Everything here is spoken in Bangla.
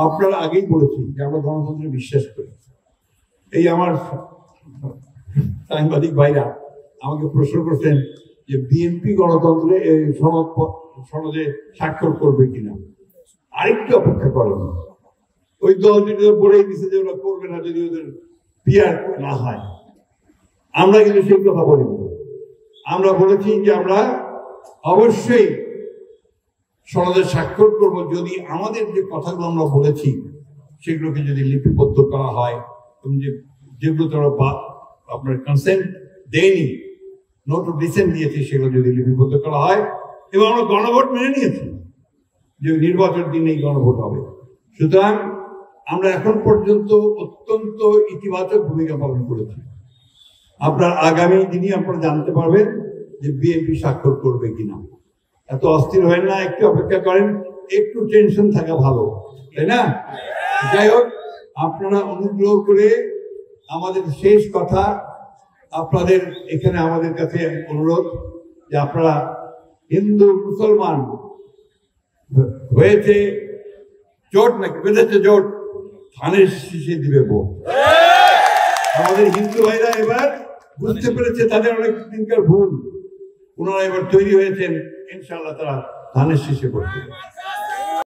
আপনারা আগেই বলেছি যে আমরা গণতন্ত্রে বিশ্বাস করি। এই আমার সাংবাদিক ভাইরা আমাকে প্রশ্ন করছেন যে বিএনপি গণতন্ত্রে সনদে স্বাক্ষর করবে কিনা। আরেকটু অপেক্ষা করেন, ওই দল যদি বলেই দিচ্ছে যে ওরা করবে না যদি ওদের পিয়ার না হয়। আমরা কিন্তু সেই কথা বলিনি। আমরা বলেছি যে আমরা অবশ্যই সনদে স্বাক্ষর করব যদি আমাদের যে কথাগুলো আমরা বলেছি সেগুলোকে যদি লিপিবদ্ধ করা হয় এবং যেগুলো তারা আপনার কনসেন্ট দেয়নি, নোট অফ ডিসেন্ট দিয়েছে, সেগুলো যদি লিপিবদ্ধ করা হয় এবং আমরা গণভোট মেনে নিয়েছি যে নির্বাচন দিনেই গণভোট হবে। সুতরাং আমরা এখন পর্যন্ত অত্যন্ত ইতিবাচক ভূমিকা পালন করেছি। আপনার আগামী দিনই আপনারা জানতে পারবেন যে বিএনপি স্বাক্ষর করবে কিনা। এত অস্থির হয় না, একটু অপেক্ষা করেন, একটু টেনশন থাকা ভালো, তাই না? যাই হোক, আপনারা অনুগ্রহ করে আমাদের শেষ কথা, আপনাদের এখানে আমাদের কাছে অনুরোধ যে আপনারা হিন্দু মুসলমান হয়েছে জোট নাকি বেঁধেছে জোট, ধানের শীষে দিবে ভোট। আমাদের হিন্দু ভাইরা এবার বুঝতে পেরেছে তাদের অনেক দিনকার ভুল, ওনারা এবার তৈরি হয়েছেন, ইনশাআল্লাহ তারা ধানের শীষে ভোট দেবে।